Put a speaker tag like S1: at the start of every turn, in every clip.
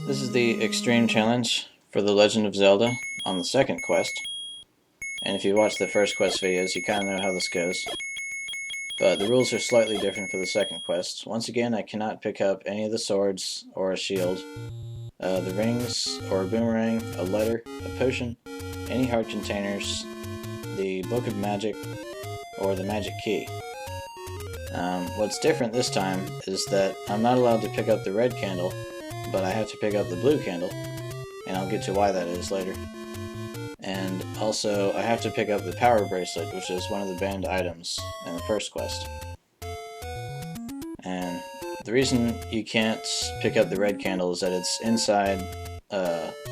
S1: This is the extreme challenge for The Legend of Zelda on the second quest. And if you watch the first quest videos, you kind of know how this goes. But the rules are slightly different for the second quest. Once again, I cannot pick up any of the swords or a shield, the rings or a boomerang, a letter, a potion, any heart containers, the Book of Magic, or the magic key. What's different this time is that I'm not allowed to pick up the red candle, but I have to pick up the blue candle, and I'll get to why that is later. And also, I have to pick up the power bracelet, which is one of the banned items in the first quest. And the reason you can't pick up the red candle is that it's inside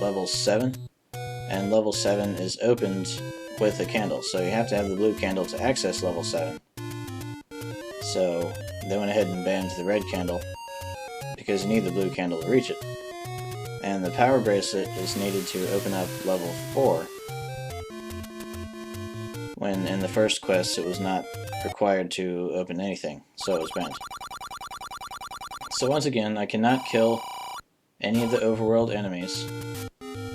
S1: level 7, and level 7 is opened with a candle, so you have to have the blue candle to access level 7. So they went ahead and banned the red candle because you need the blue candle to reach it. And the power bracelet is needed to open up level 4, when in the first quest it was not required to open anything, so it was banned. So once again, I cannot kill any of the overworld enemies.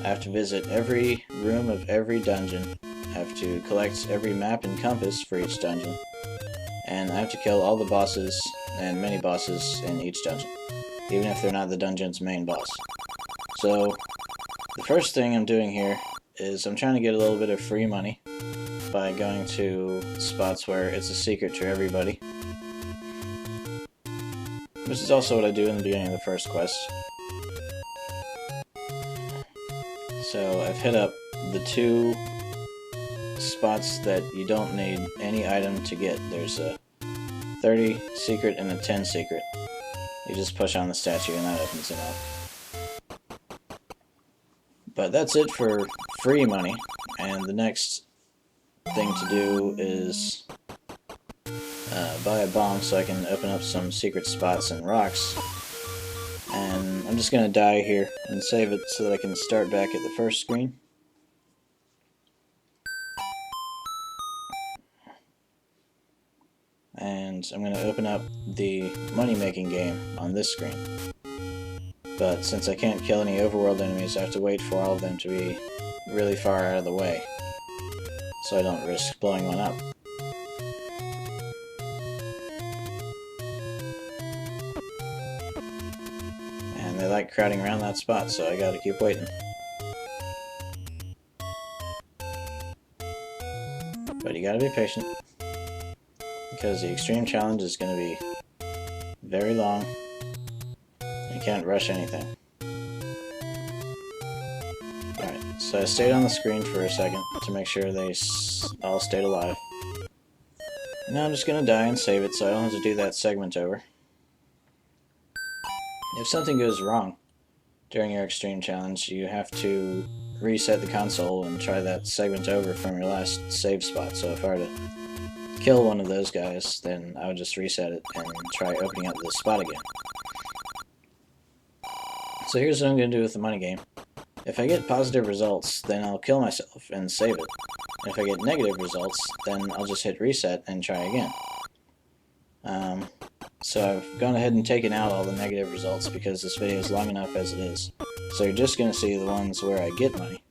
S1: I have to visit every room of every dungeon. I have to collect every map and compass for each dungeon. And I have to kill all the bosses and mini-bosses in each dungeon, even if they're not the dungeon's main boss. So, the first thing I'm doing here is I'm trying to get a little bit of free money by going to spots where it's a secret to everybody. This is also what I do in the beginning of the first quest. So I've hit up the 2 spots that you don't need any item to get. There's a 30 secret and a 10 secret. You just push on the statue and that opens them up. But that's it for free money, and the next thing to do is buy a bomb so I can open up some secret spots and rocks. And I'm just going to die here and save it so that I can start back at the first screen. And I'm going to open up the money-making game on this screen. But since I can't kill any overworld enemies, I have to wait for all of them to be really far out of the way, so I don't risk blowing one up. And they like crowding around that spot, so I gotta keep waiting. But you gotta be patient, because the extreme challenge is going to be very long. You can't rush anything. Alright, so I stayed on the screen for a second to make sure they all stayed alive. Now I'm just going to die and save it so I don't have to do that segment over. If something goes wrong during your extreme challenge, you have to reset the console and try that segment over from your last save spot. So if I were to kill one of those guys, then I would just reset it and try opening up the spot again. So here's what I'm going to do with the money game. If I get positive results, then I'll kill myself and save it. And if I get negative results, then I'll just hit reset and try again. So I've gone ahead and taken out all the negative results because this video is long enough as it is. So you're just going to see the ones where I get money.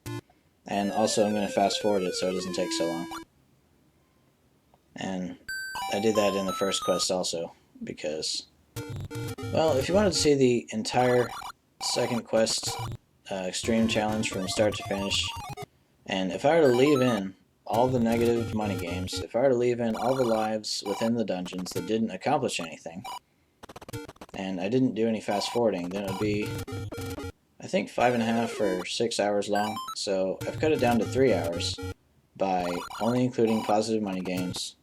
S1: And also I'm going to fast forward it so it doesn't take so long. And I did that in the first quest also, because, well, if you wanted to see the entire second quest extreme challenge from start to finish, and if I were to leave in all the negative money games, if I were to leave in all the lives within the dungeons that didn't accomplish anything, and I didn't do any fast forwarding, then it would be, I think, 5.5 or 6 hours long. So I've cut it down to 3 hours by only including positive money games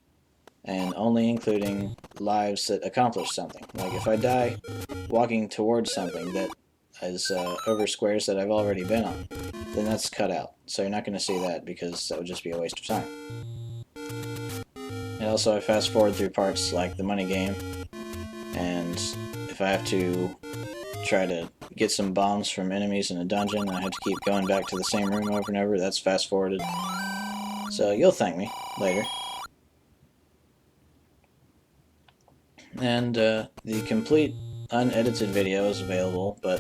S1: and only including lives that accomplish something. Like if I die walking towards something that is over squares that I've already been on, then that's cut out. So you're not going to see that because that would just be a waste of time. And also I fast forward through parts like the money game, and if I have to try to get some bombs from enemies in a dungeon and I have to keep going back to the same room over and over, that's fast forwarded. So you'll thank me later. And the complete unedited video is available, but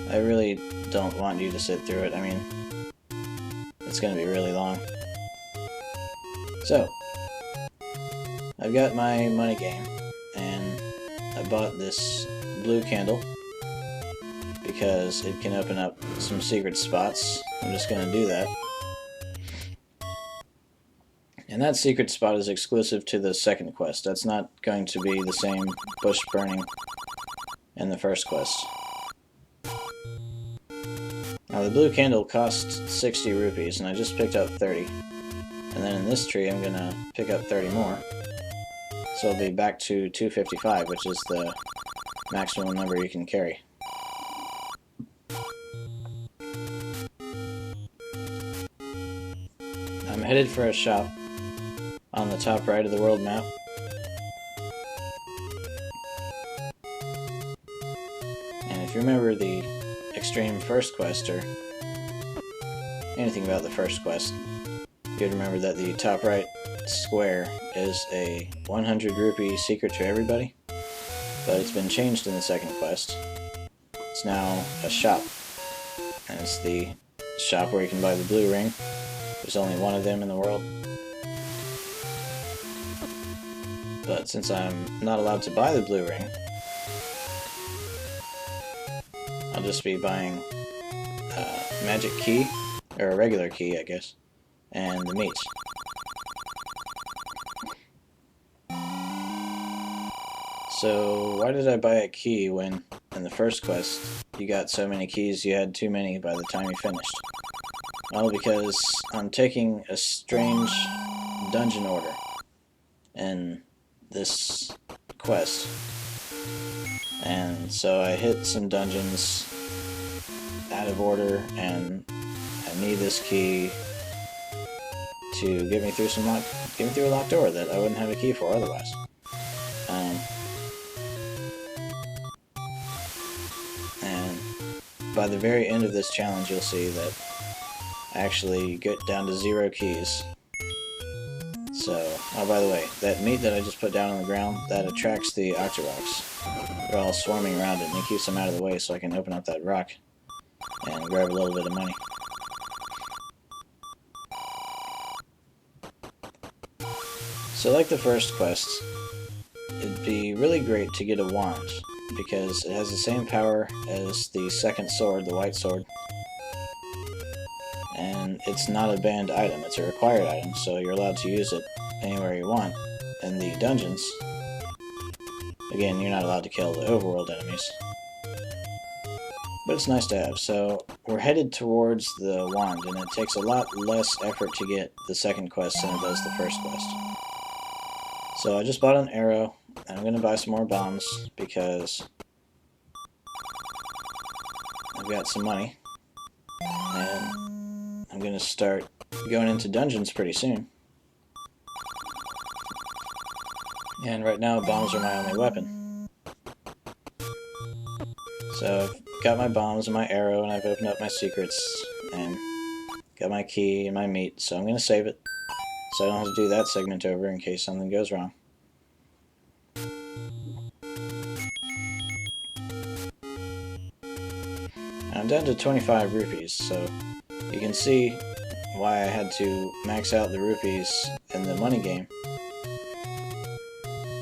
S1: I really don't want you to sit through it. I mean, it's going to be really long. So, I've got my money game, and I bought this blue candle because it can open up some secret spots. I'm just going to do that. And that secret spot is exclusive to the second quest. That's not going to be the same bush burning in the first quest. Now the blue candle costs 60 rupees, and I just picked up 30. And then in this tree I'm going to pick up 30 more. So I'll be back to 255, which is the maximum number you can carry. I'm headed for a shop on the top right of the world map. And if you remember the extreme first quest, or anything about the first quest, you'd remember that the top right square is a 100 rupee secret to everybody, but it's been changed in the second quest. It's now a shop, and it's the shop where you can buy the blue ring. There's only one of them in the world. But since I'm not allowed to buy the blue ring, I'll just be buying a magic key, or a regular key, I guess, and the meat. So why did I buy a key when in the first quest you got so many keys you had too many by the time you finished? Well, because I'm taking a strange dungeon order in this quest, and so I hit some dungeons out of order, and I need this key to get me through a locked door that I wouldn't have a key for otherwise. And by the very end of this challenge, you'll see that I actually get down to 0 keys. So, oh, by the way, that meat that I just put down on the ground, that attracts the Octoroks. They're all swarming around it, and it keeps them out of the way so I can open up that rock and grab a little bit of money. So like the first quest, it'd be really great to get a wand, because it has the same power as the second sword, the white sword. And it's not a banned item, it's a required item, so you're allowed to use it anywhere you want. In the dungeons, again, you're not allowed to kill the overworld enemies, but it's nice to have. So we're headed towards the wand, and it takes a lot less effort to get the second quest than it does the first quest. So I just bought an arrow, and I'm going to buy some more bombs, because I've got some money, and I'm going to start going into dungeons pretty soon. And right now, bombs are my only weapon. So I've got my bombs and my arrow, and I've opened up my secrets, and got my key and my meat, so I'm going to save it, so I don't have to do that segment over in case something goes wrong. I'm down to 25 rupees, so you can see why I had to max out the rupees in the money game.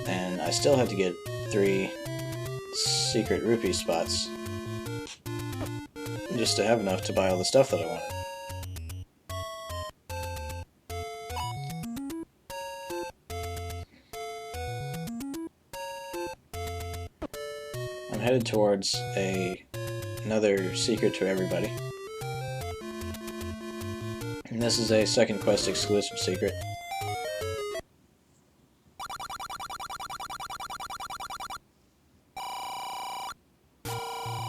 S1: And I still had to get 3 secret rupee spots just to have enough to buy all the stuff that I wanted. I'm headed towards another secret to everybody. And this is a second quest exclusive secret.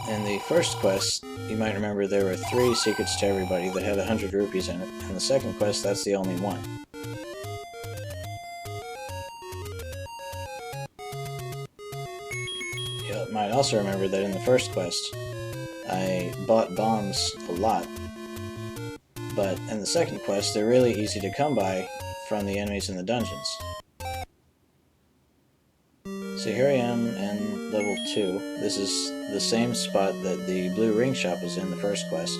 S1: In the first quest, you might remember there were 3 secrets to everybody that had 100 rupees in it. In the second quest, that's the only one. You might also remember that in the first quest, I bought bombs a lot, but in the second quest, they're really easy to come by from the enemies in the dungeons. So here I am in level 2. This is the same spot that the blue ring shop was in the first quest.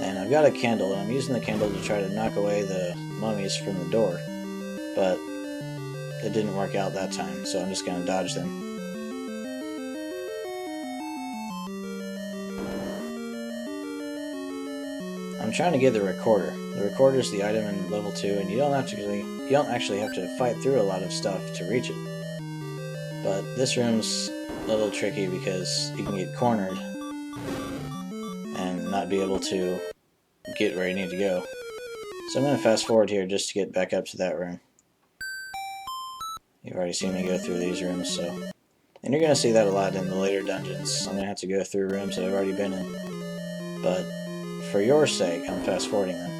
S1: And I've got a candle, and I'm using the candle to try to knock away the mummies from the door. But it didn't work out that time, so I'm just going to dodge them. I'm trying to get the recorder. The recorder is the item in level 2, and you don't actually have to fight through a lot of stuff to reach it. But this room's a little tricky because you can get cornered and not be able to get where you need to go. So I'm going to fast forward here just to get back up to that room. You've already seen me go through these rooms, so... And you're going to see that a lot in the later dungeons. I'm going to have to go through rooms that I've already been in. But for your sake, I'm fast forwarding them.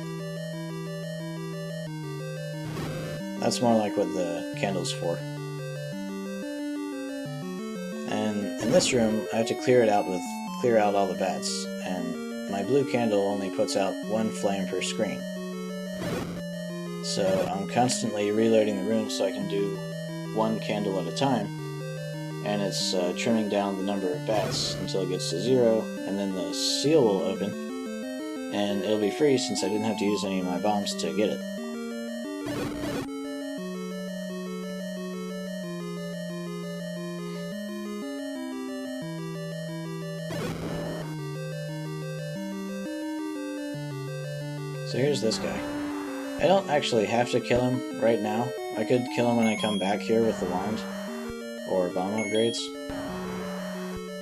S1: That's more like what the candle's for. And in this room, I have to clear out all the bats. And my blue candle only puts out one flame per screen. So I'm constantly reloading the room so I can do one candle at a time, and it's trimming down the number of bats until it gets to 0, and then the seal will open, and it'll be free since I didn't have to use any of my bombs to get it. So here's this guy. I don't actually have to kill him right now. I could kill him when I come back here with the wand or bomb upgrades.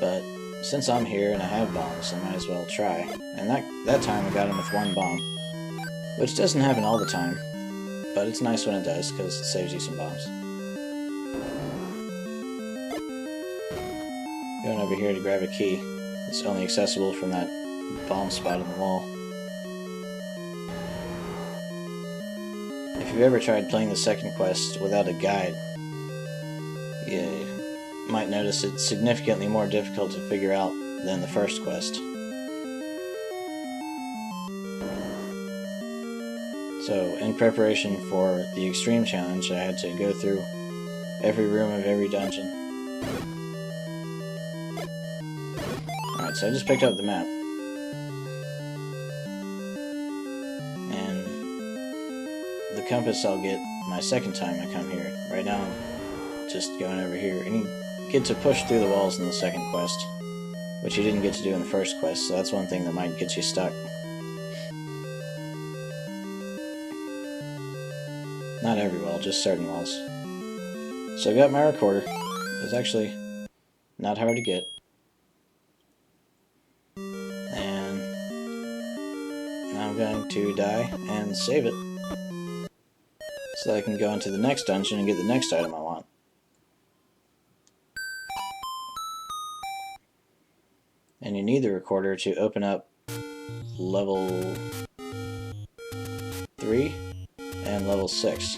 S1: But since I'm here and I have bombs, I might as well try. And that time I got him with one bomb, which doesn't happen all the time, but it's nice when it does because it saves you some bombs. Going over here to grab a key. It's only accessible from that bomb spot on the wall. If you've ever tried playing the second quest without a guide, you might notice it's significantly more difficult to figure out than the first quest. So, in preparation for the extreme challenge, I had to go through every room of every dungeon. Alright, so I just picked up the map. The compass I'll get my second time I come here. Right now I'm just going over here. And you get to push through the walls in the second quest, which you didn't get to do in the first quest, so that's one thing that might get you stuck. Not every wall, just certain walls. So I got my recorder. It was actually not hard to get. And now I'm going to die and save it, so that I can go into the next dungeon and get the next item I want. And you need the recorder to open up level 3 and level 6.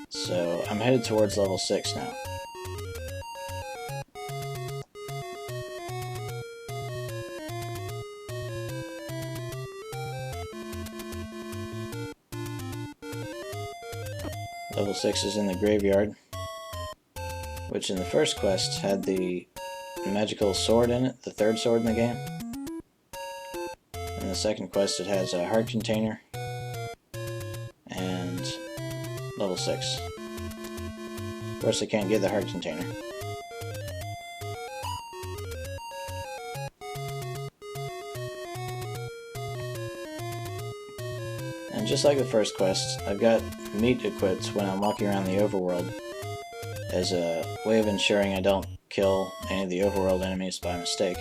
S1: So I'm headed towards level 6 now. Level 6 is in the graveyard, which in the first quest had the magical sword in it, the third sword in the game. In the second quest it has a heart container, and level 6. Of course I can't get the heart container. And just like the first quest, I've got meat equipped when I'm walking around the overworld as a way of ensuring I don't kill any of the overworld enemies by mistake.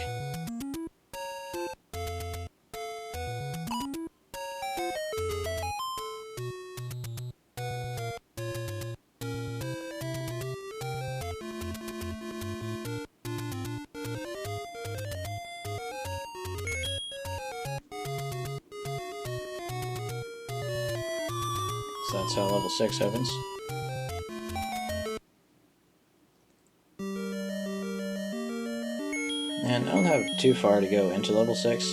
S1: So that's how level 6 opens. And I don't have too far to go into level 6.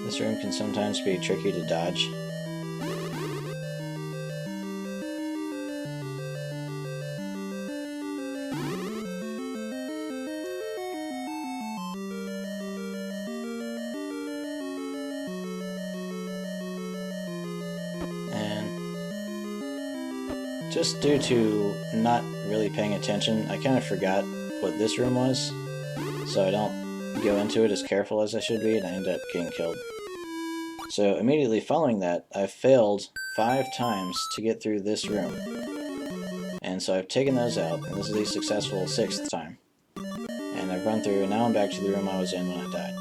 S1: This room can sometimes be tricky to dodge. just due to not really paying attention, I kind of forgot what this room was, so I don't go into it as careful as I should be, and I end up getting killed. So immediately following that, I failed 5 times to get through this room. And so I've taken those out, and this is the successful 6th time. And I've run through, and now I'm back to the room I was in when I died.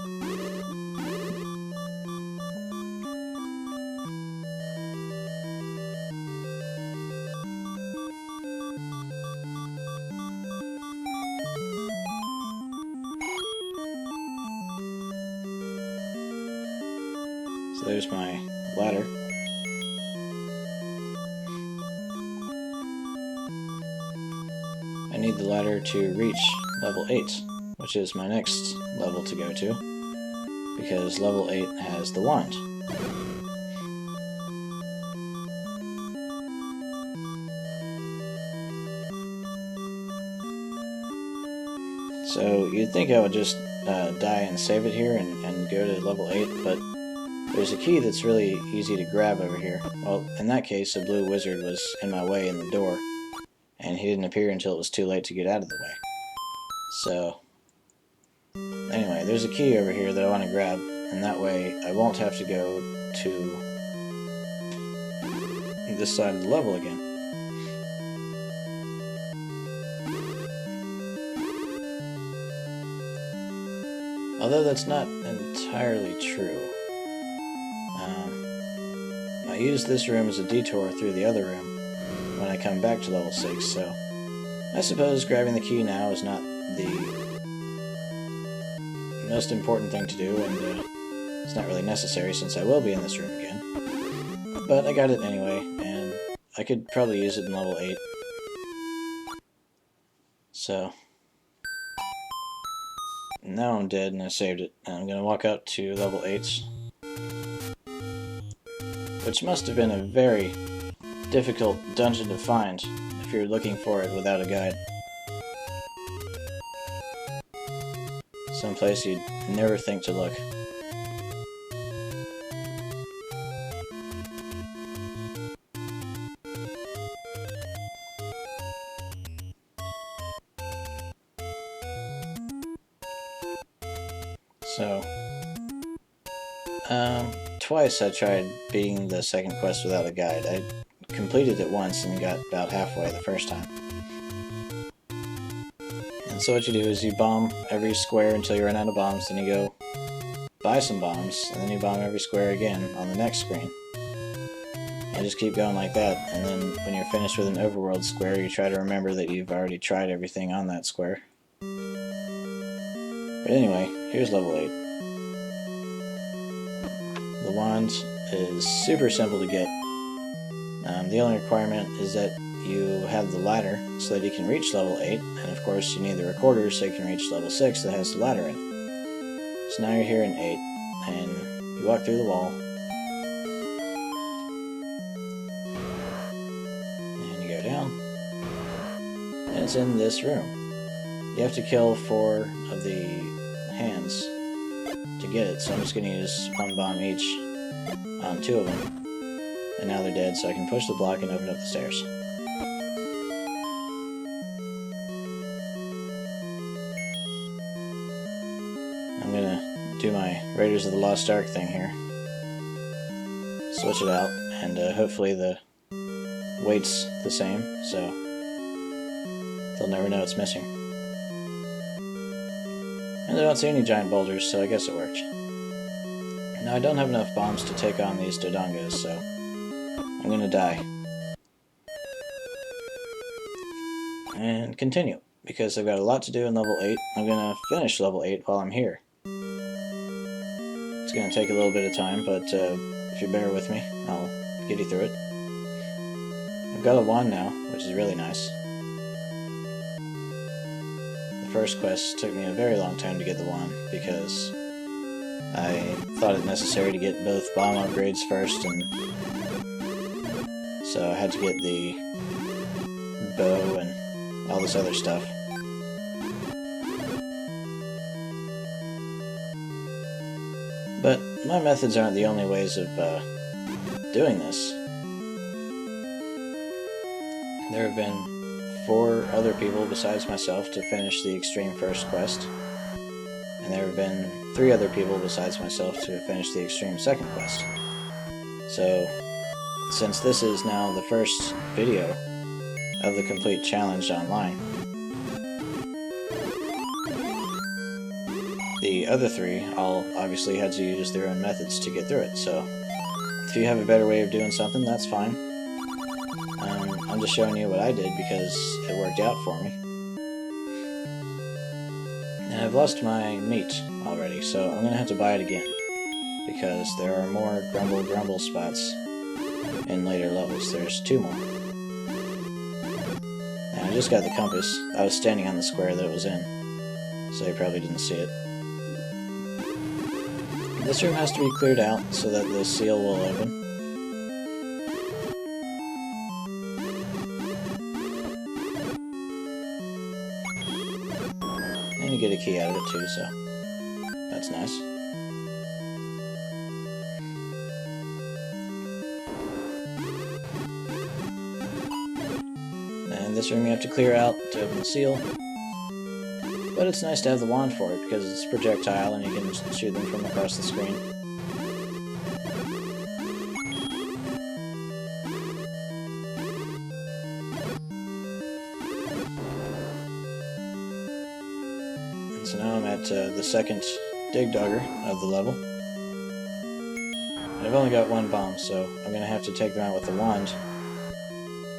S1: So there's my ladder. I need the ladder to reach level 8, which is my next level to go to, because level 8 has the wand. So you'd think I would just die and save it here and go to level 8, but there's a key that's really easy to grab over here. Well, in that case, a blue wizard was in my way in the door, and he didn't appear until it was too late to get out of the way. So, anyway, there's a key over here that I want to grab, and that way I won't have to go to this side of the level again. Although that's not entirely true. I use this room as a detour through the other room when I come back to level 6, so I suppose grabbing the key now is not the most important thing to do, and it's not really necessary since I will be in this room again. But I got it anyway, and I could probably use it in level 8. So now I'm dead and I saved it. I'm going to walk up to level 8, which must have been a very difficult dungeon to find if you're looking for it without a guide. Someplace you'd never think to look. So, twice I tried beating the second quest without a guide. I completed it once and got about halfway the first time. And so what you do is you bomb every square until you run out of bombs, then you go buy some bombs, and then you bomb every square again on the next screen. And just keep going like that, and then when you're finished with an overworld square, you try to remember that you've already tried everything on that square. But anyway, here's level 8. The wand is super simple to get. The only requirement is that you have the ladder so that you can reach level 8, and of course you need the recorder so you can reach level 6 that has the ladder in. So now you're here in 8, and you walk through the wall, and you go down, and it's in this room. You have to kill 4 of the hands to get it, so I'm just going to use 1 bomb each on 2 of them. And now they're dead, so I can push the block and open up the stairs. I'm gonna do my Raiders of the Lost Ark thing here. Switch it out, and hopefully the weight's the same, so they'll never know it's missing. And I don't see any giant boulders, so I guess it worked. Now I don't have enough bombs to take on these Dodongos, so I'm gonna die. And continue, because I've got a lot to do in level 8. I'm gonna finish level 8 while I'm here. It's gonna take a little bit of time, but if you bear with me, I'll get you through it. I've got a wand now, which is really nice. The first quest took me a very long time to get the wand, because I thought it necessary to get both bomb upgrades first, and so I had to get the bow and all this other stuff. But my methods aren't the only ways of doing this. There have been 4 other people besides myself to finish the Extreme First Quest, and there have been 3 other people besides myself to finish the Extreme Second Quest. So, since this is now the first video of the complete challenge online, the other 3 all obviously had to use their own methods to get through it, so if you have a better way of doing something, that's fine. I'm just showing you what I did because it worked out for me. And I've lost my meat already, so I'm going to have to buy it again, because there are more grumble spots in later levels. There's 2 more. And I just got the compass. I was standing on the square that it was in, so you probably didn't see it. This room has to be cleared out so that the seal will open. And you get a key out of it too, so that's nice. And this room you have to clear out to open the seal. But it's nice to have the wand for it, because it's projectile and you can just shoot them from across the screen. And so now I'm at the second dig dogger of the level. And I've only got 1 bomb, so I'm going to have to take them out with the wand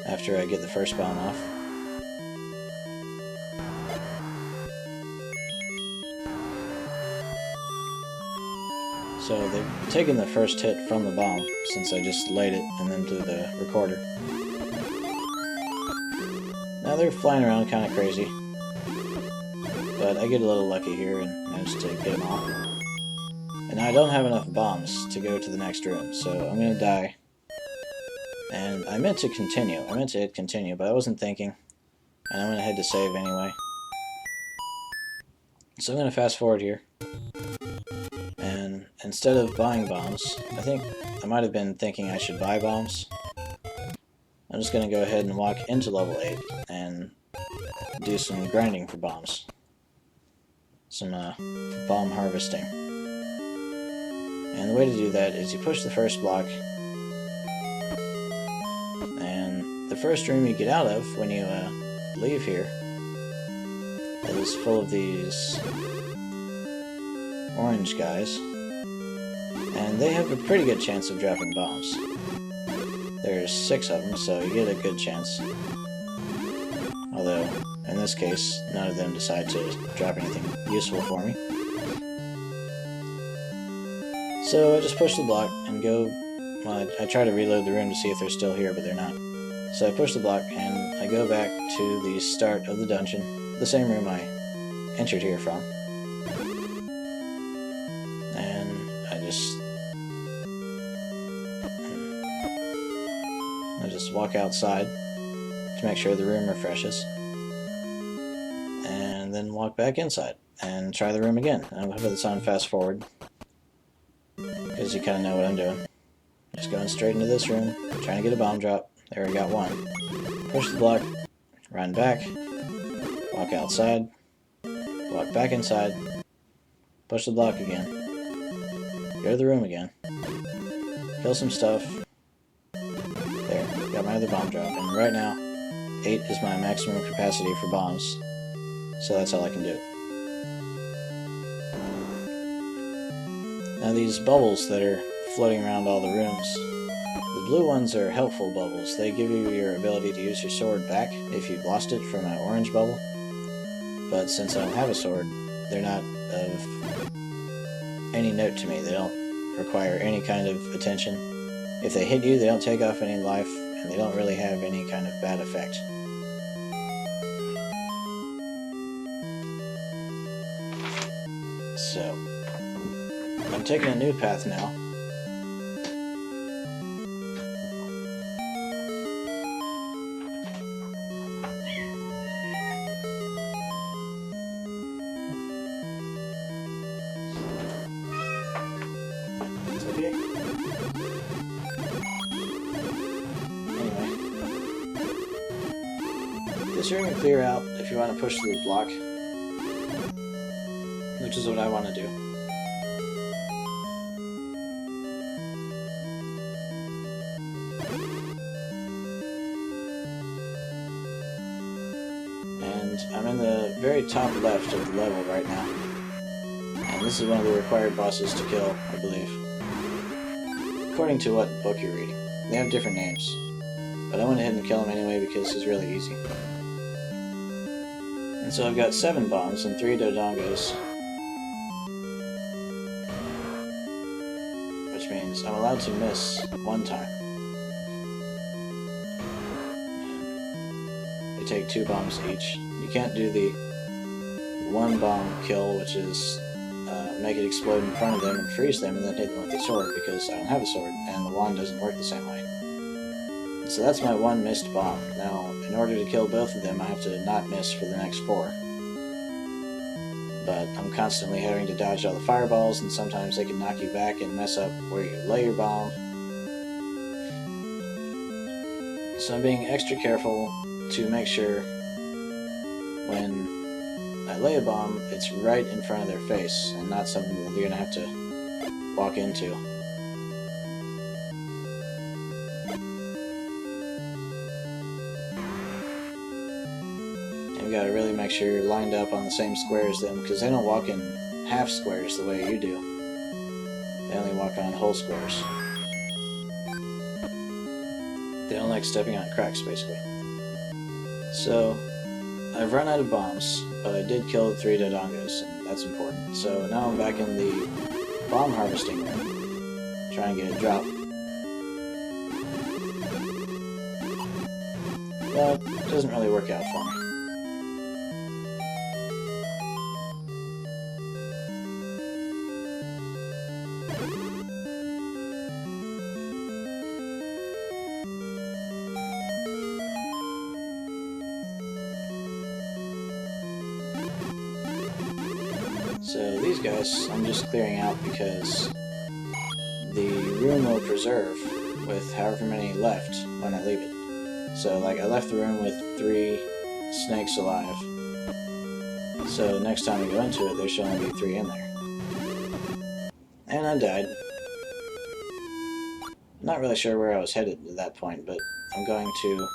S1: after I get the first bomb off. So they've taken the first hit from the bomb, since I just laid it and then blew the recorder. Now they're flying around kind of crazy, but I get a little lucky here and manage to get them off. And now I don't have enough bombs to go to the next room, so I'm going to die. And I meant to continue. I meant to hit continue, but I wasn't thinking, and I went ahead to save anyway. So I'm going to fast forward here. And instead of buying bombs, I think I might have been thinking I should buy bombs. I'm just going to go ahead and walk into level 8 and do some grinding for bombs. Some bomb harvesting. And the way to do that is you push the first block, and the first room you get out of when you leave here is full of these orange guys, and they have a pretty good chance of dropping bombs. There's 6 of them, so you get a good chance. Although, in this case, none of them decide to drop anything useful for me. So I just push the block and go... Well, I try to reload the room to see if they're still here, but they're not. So I push the block and I go back to the start of the dungeon, the same room I entered here from. And I just walk outside to make sure the room refreshes, and then walk back inside and try the room again. And I'll put this on fast forward because you kind of know what I'm doing. Just going straight into this room, trying to get a bomb drop. There, we got 1. Push the block, run back, walk outside, walk back inside, push the block again, go to the room again, kill some stuff. There, got my other bomb drop, and right now 8 is my maximum capacity for bombs, so that's all I can do. Now these bubbles that are floating around all the rooms, the blue ones are helpful bubbles. They give you your ability to use your sword back if you've lost it from an orange bubble, but since I don't have a sword, they're not of any note to me. They don't require any kind of attention. If they hit you, they don't take off any life, and they don't really have any kind of bad effect. So, I'm taking a new path now. It's okay. Anyway. considering a clear out if you want to push through the block, which is what I want to do. And I'm in the very top left of the level right now. And this is one of the required bosses to kill, I believe. According to what book you're reading. They have different names. But I went ahead and killed him anyway because he's really easy. And so I've got 7 bombs and 3 Dodongos. Which means I'm allowed to miss 1 time. They take 2 bombs each. You can't do the 1 bomb kill, which is make it explode in front of them and freeze them and then hit them with the sword, because I don't have a sword and the wand doesn't work the same way. So that's my 1 missed bomb. Now, in order to kill both of them, I have to not miss for the next 4. But I'm constantly having to dodge all the fireballs, and sometimes they can knock you back and mess up where you lay your bomb. So I'm being extra careful to make sure when I lay a bomb, it's right in front of their face, and not something that they're going to have to walk into. And you got to really make sure you're lined up on the same square as them, because they don't walk in half squares the way you do. They only walk on whole squares. They don't like stepping on cracks, basically. So, I've run out of bombs, but I did kill 3 Dodongos, and that's important. So now I'm back in the bomb harvesting room, trying to get a drop. But it doesn't really work out for me. So these guys, I'm just clearing out because the room will preserve with however many left when I leave it. So, like, I left the room with 3 snakes alive. So next time we go into it, there should only be 3 in there. And I died. Not really sure where I was headed at that point, but I'm going to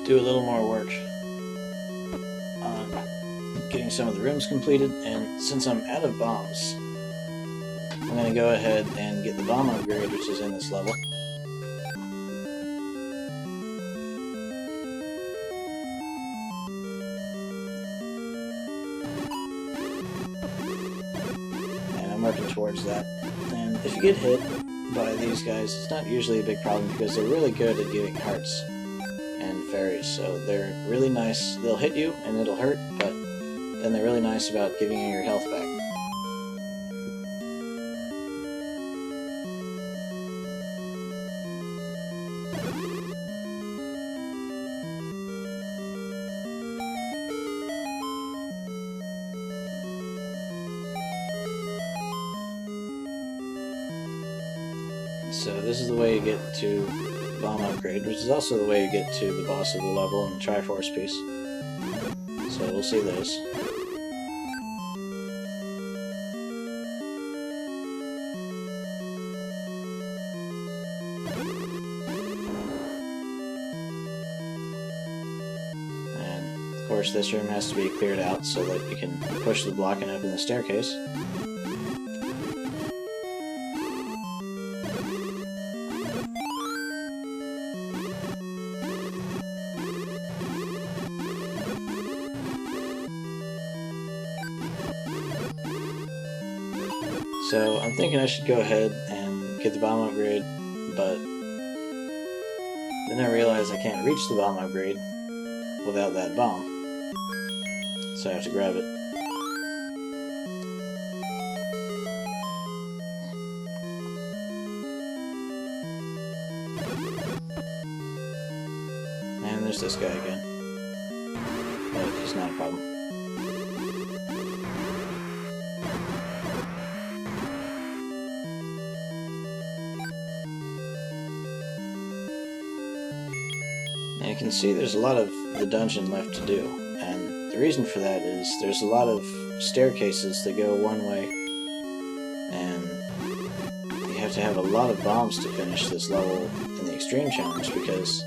S1: do a little more work getting some of the rooms completed, and since I'm out of bombs, I'm going to go ahead and get the bomb upgrade, which is in this level. And I'm working towards that. And if you get hit by these guys, it's not usually a big problem because they're really good at giving hearts and fairies, so they're really nice. They'll hit you and it'll hurt, but then they're really nice about giving you your health back. So this is the way you get to bomb upgrade, which is also the way you get to the boss of the level and the Triforce piece. So we'll see those. And of course this room has to be cleared out so that you can push the block and open the staircase. So I'm thinking I should go ahead and get the bomb upgrade, but then I realize I can't reach the bomb upgrade without that bomb. So I have to grab it. And there's this guy again. But he's not a problem. can see there's a lot of the dungeon left to do, and the reason for that is there's a lot of staircases that go one way, and you have to have a lot of bombs to finish this level in the Extreme Challenge because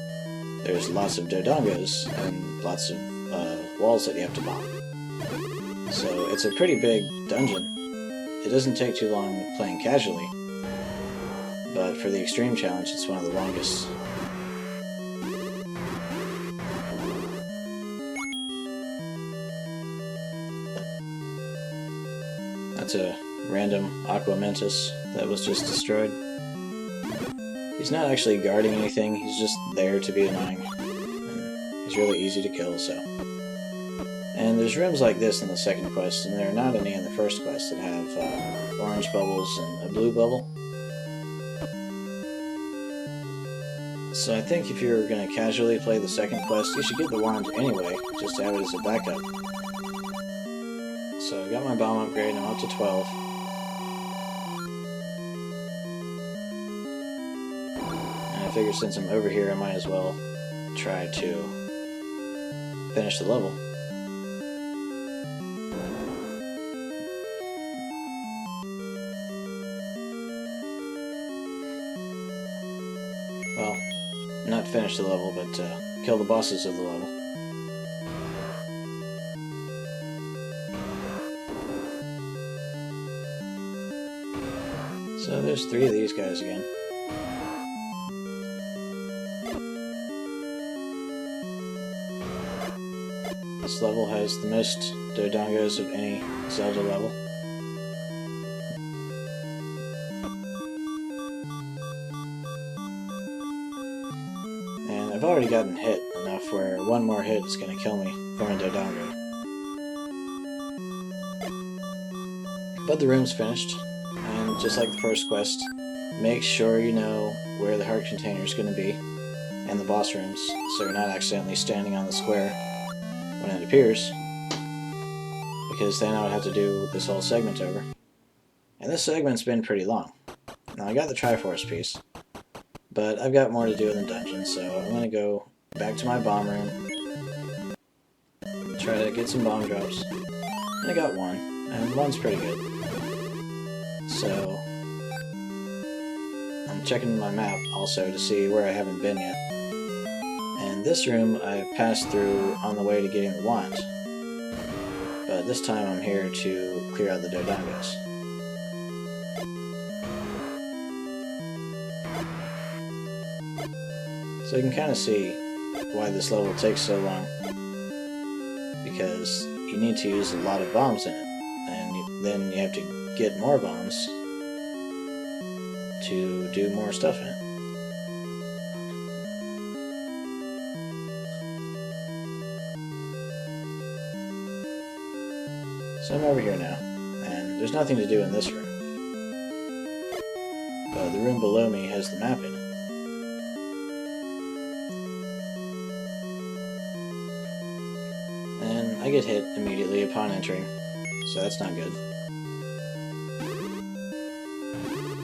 S1: there's lots of Dodongos and lots of walls that you have to bomb. So it's a pretty big dungeon. It doesn't take too long playing casually, but for the Extreme Challenge it's one of the longest. That's a random Aqua Mantis that was just destroyed. He's not actually guarding anything, he's just there to be annoying. And he's really easy to kill, so. And there's rooms like this in the second quest, and there are not any in the first quest that have orange bubbles and a blue bubble. So I think if you're going to casually play the second quest, you should get the wand anyway, just to have it as a backup. So I got my bomb upgrade, and I'm up to 12. And I figure since I'm over here, I might as well try to finish the level. Well, not finish the level, but kill the bosses of the level. So there's 3 of these guys again. This level has the most Dodongos of any Zelda level. And I've already gotten hit enough where one more hit is going to kill me from a Dodongo. But the room's finished. And just like the first quest, make sure you know where the heart container is going to be and the boss rooms, so you're not accidentally standing on the square when it appears, because then I would have to do this whole segment over. And this segment's been pretty long. Now I got the Triforce piece, but I've got more to do in the dungeon, so I'm going to go back to my bomb room, try to get some bomb drops, and I got one, and one's pretty good. So, I'm checking my map also to see where I haven't been yet. And this room I've passed through on the way to getting the wand. But this time I'm here to clear out the Dodongos. So you can kind of see why this level takes so long. Because you need to use a lot of bombs in it. And then you have to get more bombs to do more stuff in it. So I'm over here now, and there's nothing to do in this room. But the room below me has the map in it. And I get hit immediately upon entering, so that's not good.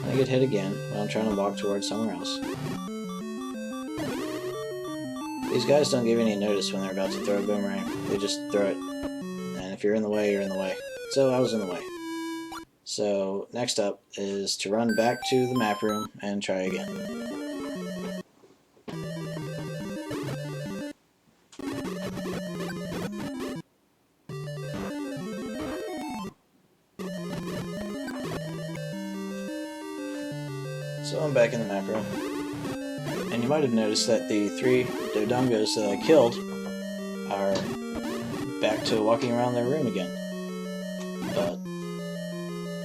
S1: I get hit again while I'm trying to walk towards somewhere else. These guys don't give any notice when they're about to throw a boomerang. They just throw it. And if you're in the way, you're in the way. So I was in the way. So next up is to run back to the map room and try again. So I'm back in the map room, and you might have noticed that the 3 Dodongos that I killed are back to walking around their room again. But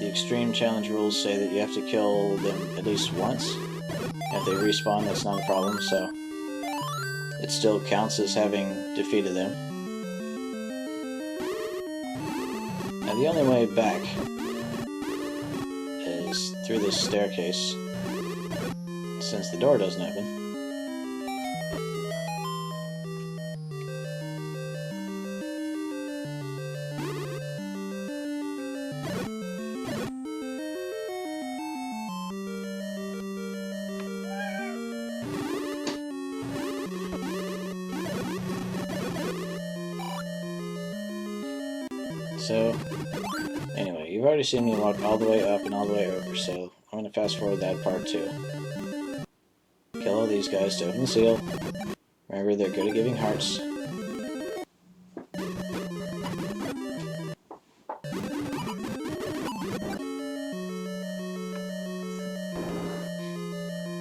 S1: the Extreme Challenge rules say that you have to kill them at least once. If they respawn, that's not a problem, so it still counts as having defeated them. Now the only way back is through this staircase, since the door doesn't open. So, anyway, you've already seen me walk all the way up and all the way over, so I'm going to fast forward that part too. Kill all these guys to open the seal. Remember, they're good at giving hearts.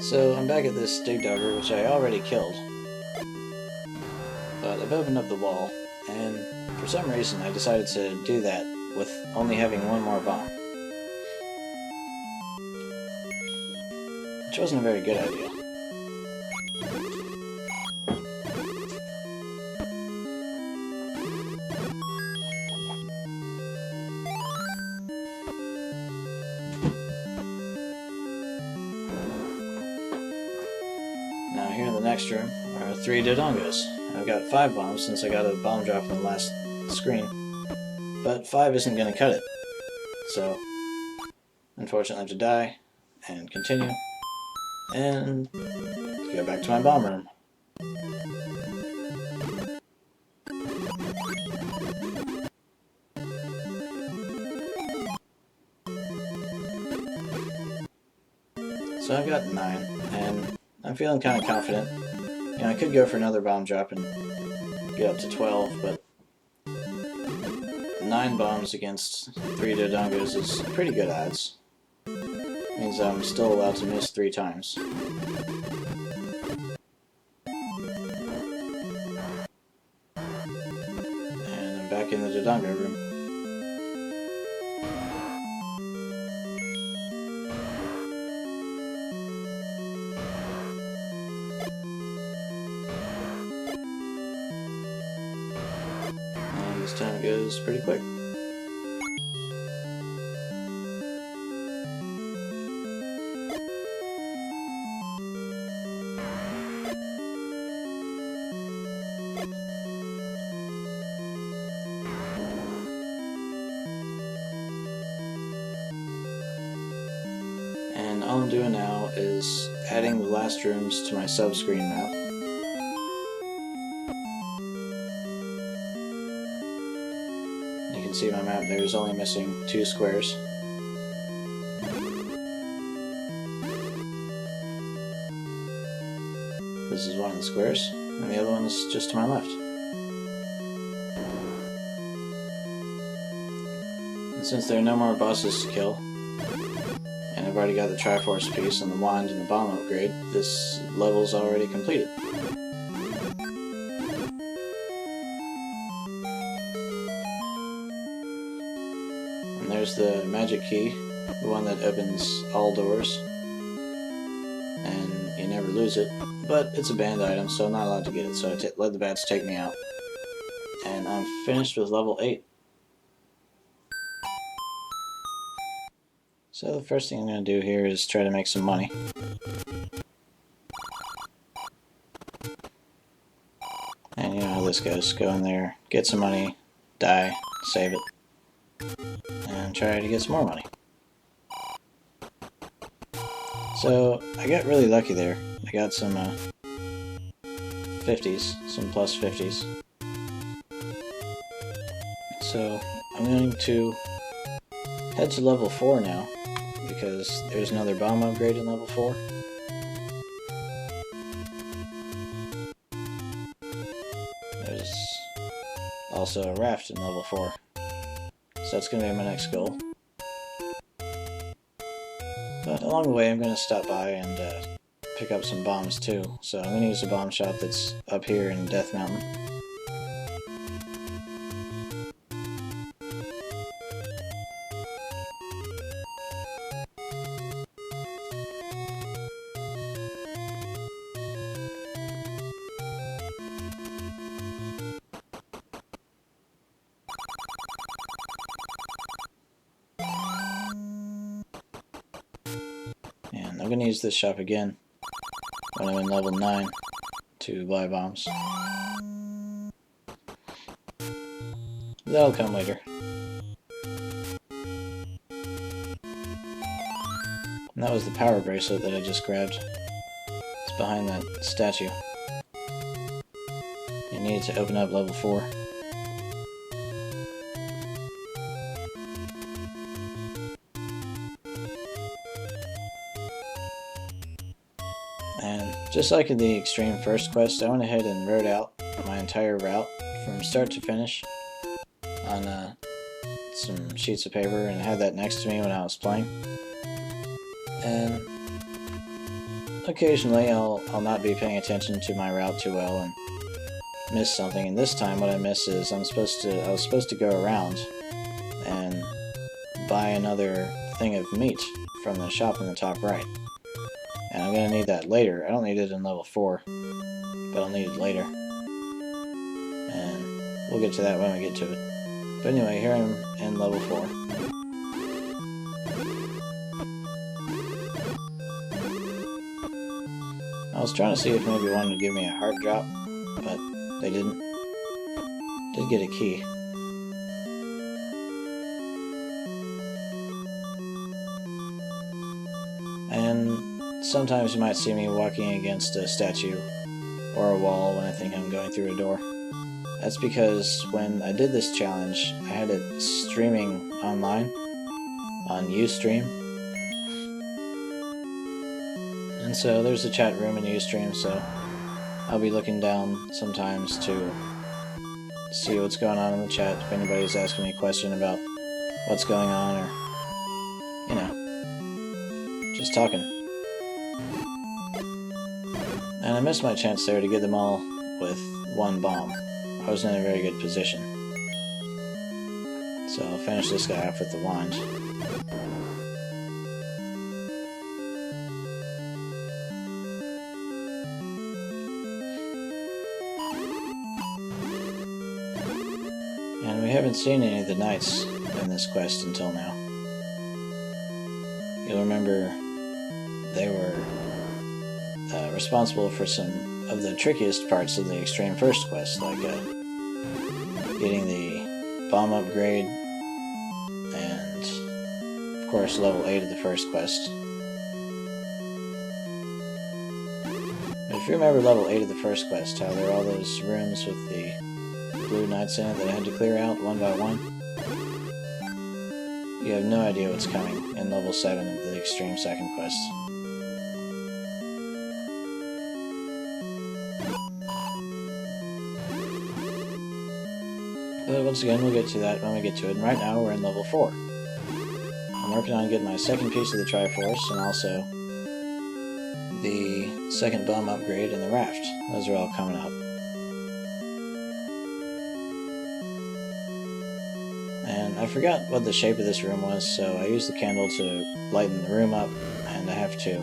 S1: So, I'm back at this dig dogger, which I already killed. But I've opened up the wall, and for some reason I decided to do that with only having one more bomb. Which wasn't a very good idea. Now here in the next room are 3 Dodongos. I've got 5 bombs since I got a bomb drop in the last screen, but 5 isn't going to cut it. So, unfortunately I have to die, and continue, and go back to my bomb room. So I've got 9, and I'm feeling kind of confident. You know, I could go for another bomb drop and get up to 12, but 9 bombs against 3 Dodongos is pretty good odds. Means I'm still allowed to miss 3 times. And I'm back in the Dodongo room. This time goes pretty quick. And all I'm doing now is adding the last rooms to my sub-screen map. You can see my map there is only missing 2 squares. This is one of the squares, and the other one is just to my left. And since there are no more bosses to kill, and I've already got the Triforce piece and the wand and the bomb upgrade, this level's already completed. There's the magic key, the one that opens all doors, and you never lose it, but it's a banned item, so I'm not allowed to get it, so I let the bats take me out. And I'm finished with level 8. So the first thing I'm going to do here is try to make some money. And you know how this goes, go in there, get some money, die, save it, and try to get some more money. So I got really lucky there. I got some 50s, some plus 50s. So I'm going to head to level 4 now, because there's another bomb upgrade in level 4. There's also a raft in level 4. So that's going to be my next goal. But along the way I'm going to stop by and pick up some bombs too. So I'm going to use the bomb shop that's up here in Death Mountain. And I'm going to use this shop again when I'm in level 9 to buy bombs. That'll come later. And that was the power bracelet that I just grabbed. It's behind that statue. You need to open up level 4. Just like in the Extreme First quest, I went ahead and wrote out my entire route from start to finish on some sheets of paper and had that next to me when I was playing. And occasionally I'll not be paying attention to my route too well and miss something. And this time what I miss is I was supposed to go around and buy another thing of meat from the shop in the top right. And I'm going to need that later. I don't need it in level 4, but I'll need it later. And we'll get to that when we get to it. But anyway, here I'm in level 4. I was trying to see if maybe it wanted to give me a heart drop, but they didn't. Did get a key. And sometimes you might see me walking against a statue or a wall when I think I'm going through a door. That's because when I did this challenge, I had it streaming online on Ustream. And so there's a chat room in Ustream, so I'll be looking down sometimes to see what's going on in the chat, if anybody's asking me a question about what's going on, or, you know, just talking. And I missed my chance there to get them all with one bomb. I was in a very good position. So I'll finish this guy off with the wand. And we haven't seen any of the knights in this quest until now. You'll remember they were responsible for some of the trickiest parts of the Extreme First quest, like getting the bomb upgrade and, of course, level 8 of the first quest. But if you remember level 8 of the first quest, how there are all those rooms with the blue knights in it that I had to clear out one by one, you have no idea what's coming in level 7 of the Extreme Second quest. But once again, we'll get to that when we get to it. And right now, we're in level 4. I'm working on getting my second piece of the Triforce, and also the second bomb upgrade and the Raft. Those are all coming up. And I forgot what the shape of this room was, so I used the candle to lighten the room up, and I have to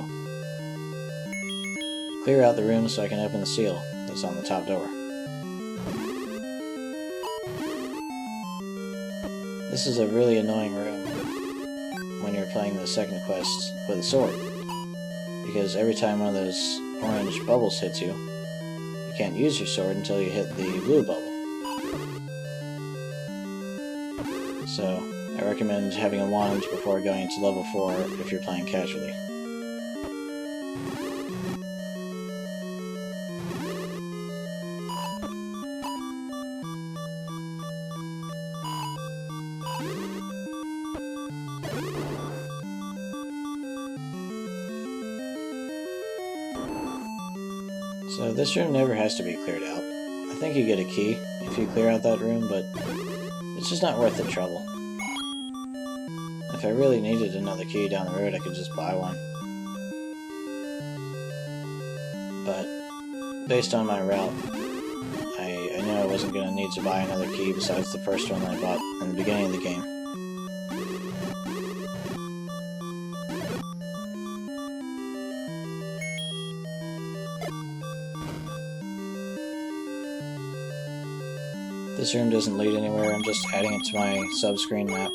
S1: clear out the room so I can open the seal that's on the top door. This is a really annoying room when you're playing the second quest with a sword, because every time one of those orange bubbles hits you, you can't use your sword until you hit the blue bubble. So I recommend having a wand before going to level 4 if you're playing casually. So this room never has to be cleared out. I think you get a key if you clear out that room, but it's just not worth the trouble. If I really needed another key down the road, I could just buy one. But based on my route, I knew I wasn't going to need to buy another key besides the first one that I bought in the beginning of the game. This room doesn't lead anywhere, I'm just adding it to my sub-screen map.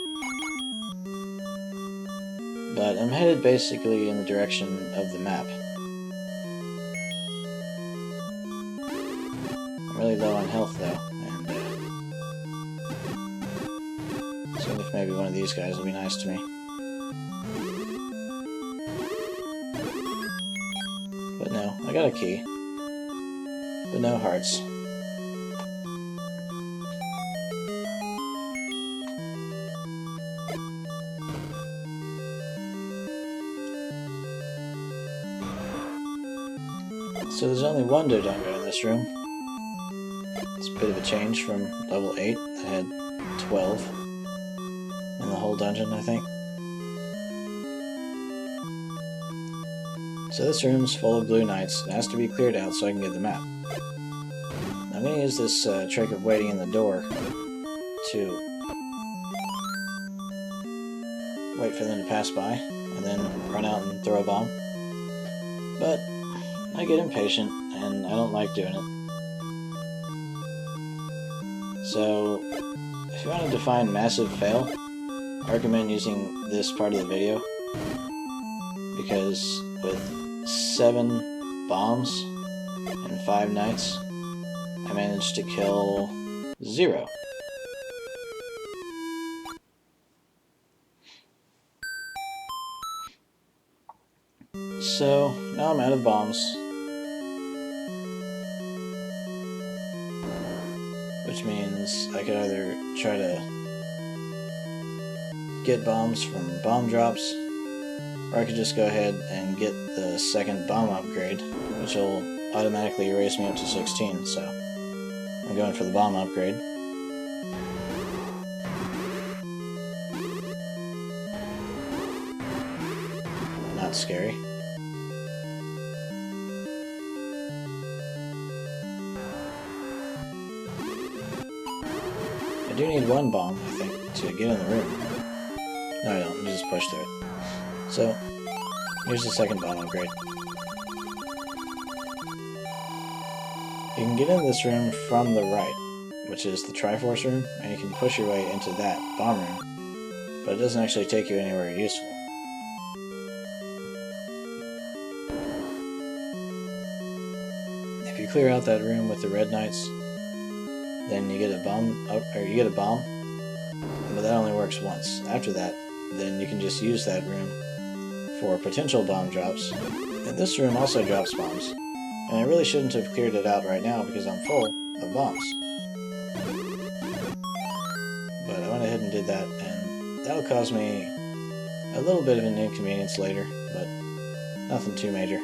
S1: But I'm headed basically in the direction of the map. I'm really low on health though, and seeing if maybe one of these guys will be nice to me. But no, I got a key. But no hearts. So there's only one dodongo in this room. It's a bit of a change from level 8 that had 12 in the whole dungeon, I think. So this room's full of blue knights. It has to be cleared out so I can get the map. I'm going to use this trick of waiting in the door to wait for them to pass by and then run out and throw a bomb. But I get impatient and I don't like doing it. So if you want to define massive fail, I recommend using this part of the video, because with 7 bombs and 5 knights, I managed to kill 0. So now I'm out of bombs, which means I could either try to get bombs from bomb drops, or I could just go ahead and get the second bomb upgrade, which will automatically erase me up to 16, so I'm going for the bomb upgrade. Not scary. I do need 1 bomb, I think, to get in the room. No, I don't. You just push through it. So, here's the second bomb upgrade. You can get in this room from the right, which is the Triforce room, and you can push your way into that bomb room, but it doesn't actually take you anywhere useful. If you clear out that room with the red knights, then you get a bomb, but that only works once. After that, then you can just use that room for potential bomb drops. And this room also drops bombs, and I really shouldn't have cleared it out right now because I'm full of bombs. But I went ahead and did that, and that'll cause me a little bit of an inconvenience later, but nothing too major.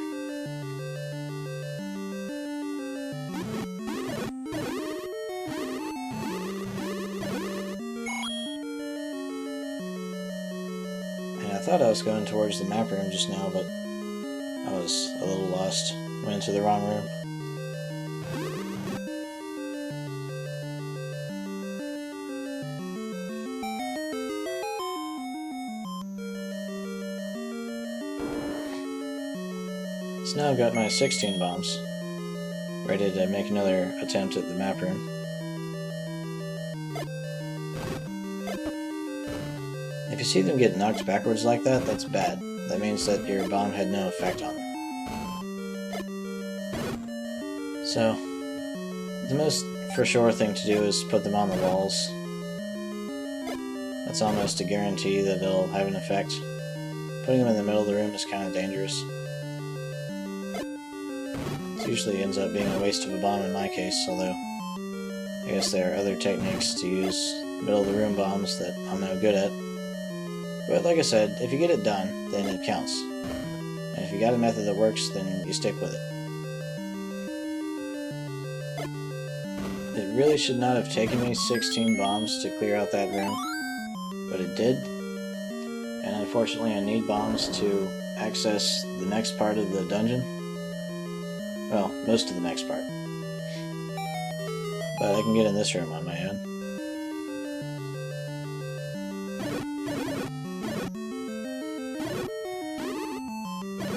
S1: I thought I was going towards the map room just now, but I was a little lost. Went into the wrong room. So now I've got my 16 bombs, ready to make another attempt at the map room. If you see them get knocked backwards like that, that's bad. That means that your bomb had no effect on them. So, the most for sure thing to do is put them on the walls. That's almost a guarantee that it'll have an effect. Putting them in the middle of the room is kind of dangerous. It usually ends up being a waste of a bomb in my case, although I guess there are other techniques to use middle of the room bombs that I'm no good at. But like I said, if you get it done, then it counts. And if you got a method that works, then you stick with it. It really should not have taken me 16 bombs to clear out that room, but it did. And unfortunately I need bombs to access the next part of the dungeon. Well, most of the next part. But I can get in this room on my own.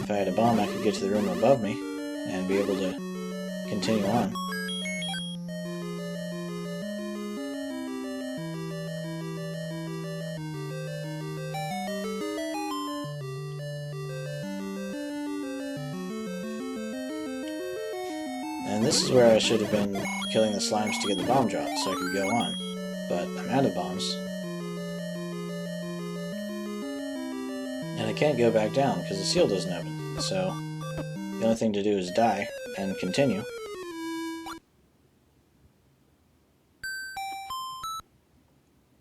S1: If I had a bomb, I could get to the room above me and be able to continue on. And this is where I should have been killing the slimes to get the bomb drop so I could go on. But I'm out of bombs. And I can't go back down because the seal doesn't open. So the only thing to do is die and continue.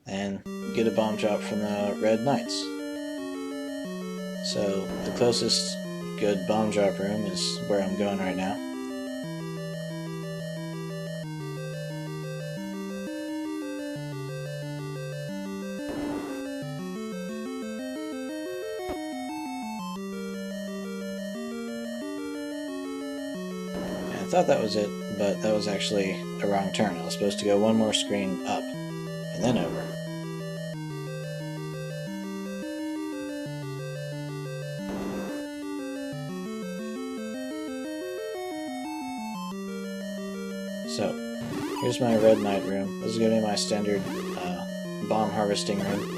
S1: And get a bomb drop from the red knights. So the closest good bomb drop room is where I'm going right now. thought that was it, but that was actually a wrong turn. I was supposed to go one more screen up, and then over. So, here's my red knight room. This is going to be my standard bomb harvesting room.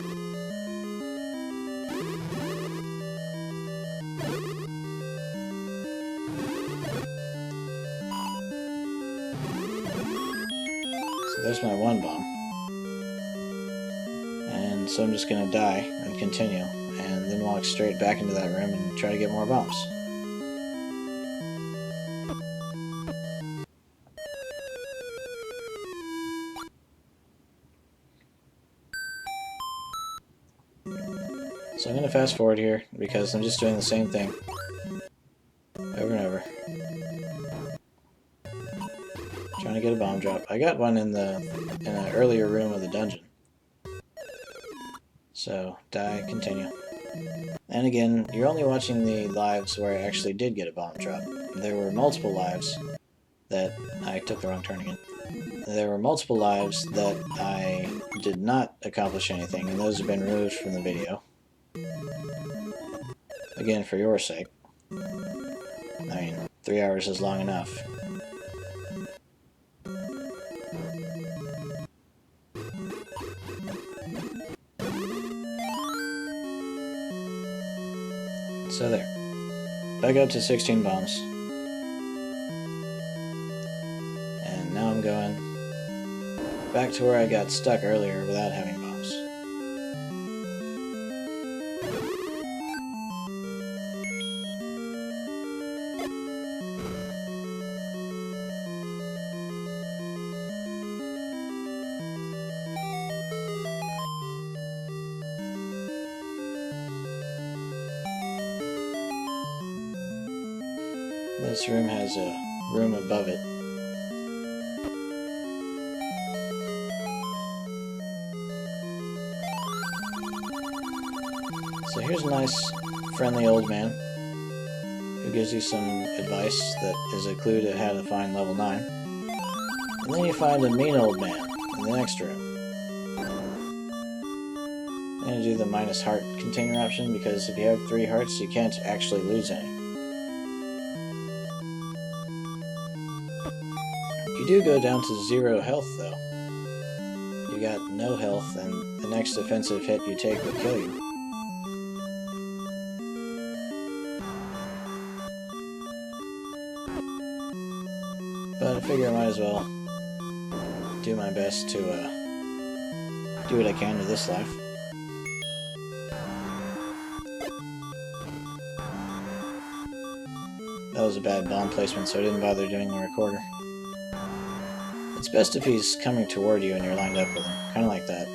S1: So there's my one bomb. And so I'm just going to die and continue, and then walk straight back into that room and try to get more bombs. So I'm going to fast forward here because I'm just doing the same thing over and over. Trying to get a bomb drop. I got one in an earlier room of the dungeon. So, die, continue. And again, you're only watching the lives where I actually did get a bomb drop. There were multiple lives that I took the wrong turn again. There were multiple lives that I did not accomplish anything, and those have been removed from the video. Again, for your sake. I mean, 3 hours is long enough. So there. Back up to 16 bombs. And now I'm going back to where I got stuck earlier without having bombs. This room has a room above it. So here's a nice, friendly old man who gives you some advice that is a clue to how to find level 9. And then you find a mean old man in the next room. I'm going to do the minus heart container option because if you have 3 hearts, you can't actually lose any. You do go down to 0 health, though. You got no health, and the next offensive hit you take will kill you. But I figure I might as well do my best to do what I can with this life. That was a bad bomb placement, so I didn't bother doing the recorder. It's best if he's coming toward you and you're lined up with him. Kind of like that.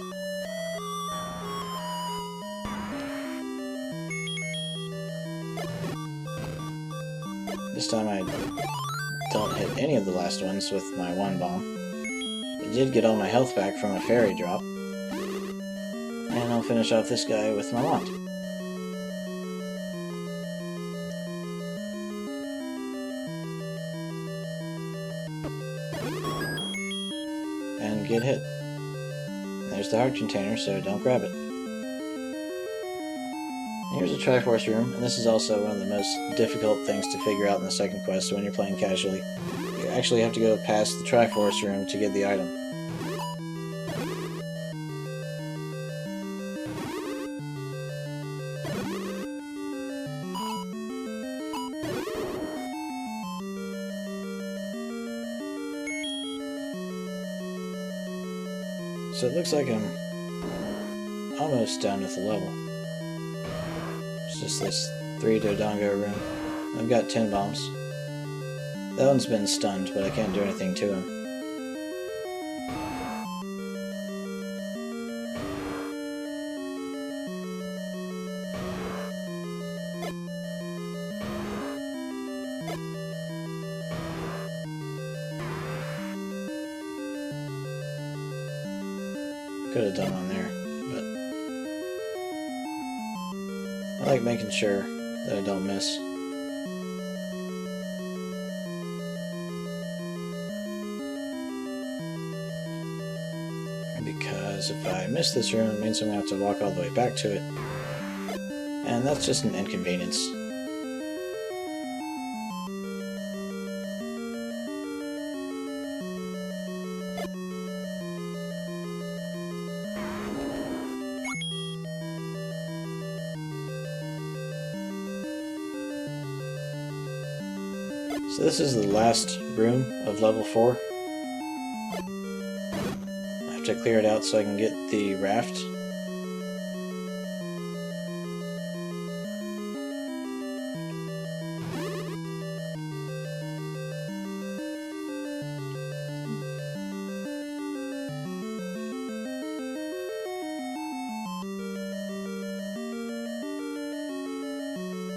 S1: This time I don't hit any of the last ones with my one bomb. I did get all my health back from a fairy drop. And I'll finish off this guy with my wand. And get hit. There's the heart container, so don't grab it. Here's a Triforce room, and this is also one of the most difficult things to figure out in the second quest when you're playing casually. You actually have to go past the Triforce room to get the item. So it looks like I'm almost done with the level. It's just this 3 Dodongo room. I've got 10 bombs. That one's been stunned, but I can't do anything to him. Could have done one there, but I like making sure that I don't miss. because if I miss this room, it means I'm going to have to walk all the way back to it. And that's just an inconvenience. So this is the last room of level 4. I have to clear it out so I can get the raft.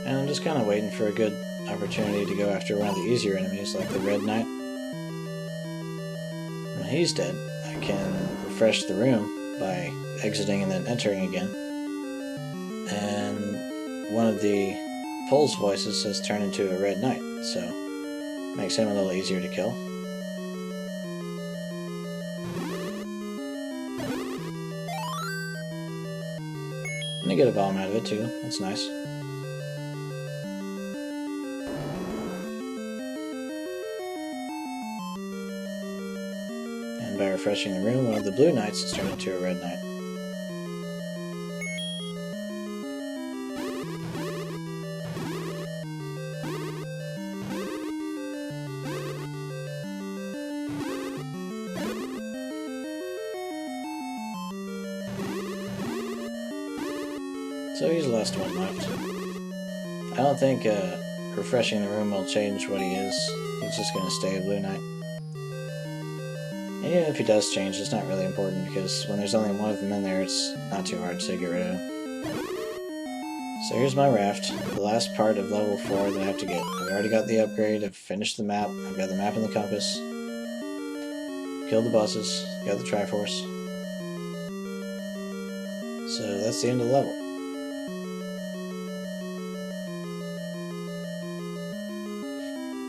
S1: And I'm just kind of waiting for a good opportunity to go after one of the easier enemies, like the Red Knight. When he's dead, I can refresh the room by exiting and then entering again. And one of the Pole's voices has turned into a Red Knight, so it makes him a little easier to kill. And I get a bomb out of it too, that's nice. By refreshing the room, one of the Blue Knights has turned into a Red Knight. So he's the last one left. I don't think refreshing the room will change what he is. He's just going to stay a Blue Knight. And even if he does change, it's not really important, because when there's only one of them in there, it's not too hard to get rid of him. So here's my raft, the last part of level 4 that I have to get. I've already got the upgrade, I've finished the map, I've got the map and the compass, killed the bosses, got the Triforce. So that's the end of the level.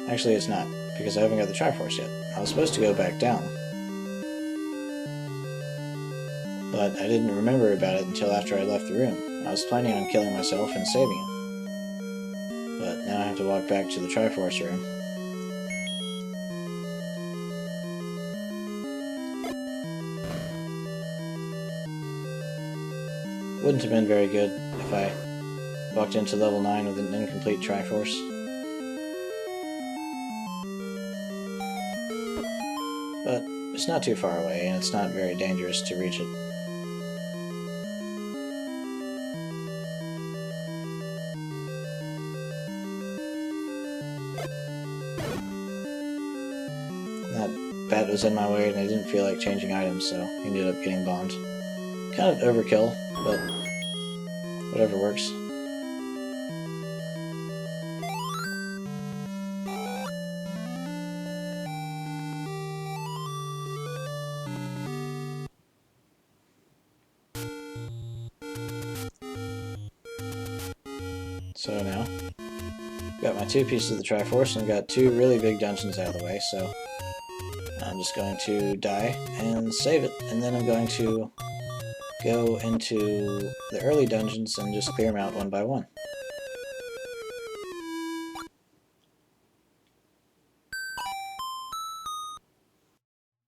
S1: Actually, it's not, because I haven't got the Triforce yet. I was supposed to go back down, but I didn't remember about it until after I left the room. I was planning on killing myself and saving it, but now I have to walk back to the Triforce room. Wouldn't have been very good if I walked into level 9 with an incomplete Triforce. But it's not too far away, and it's not very dangerous to reach it. That bat was in my way, and I didn't feel like changing items, so I ended up getting bombed. Kind of overkill, but whatever works. So now, got my 2 pieces of the Triforce, and got 2 really big dungeons out of the way, so I'm just going to die and save it, and then I'm going to go into the early dungeons and just clear them out one by one.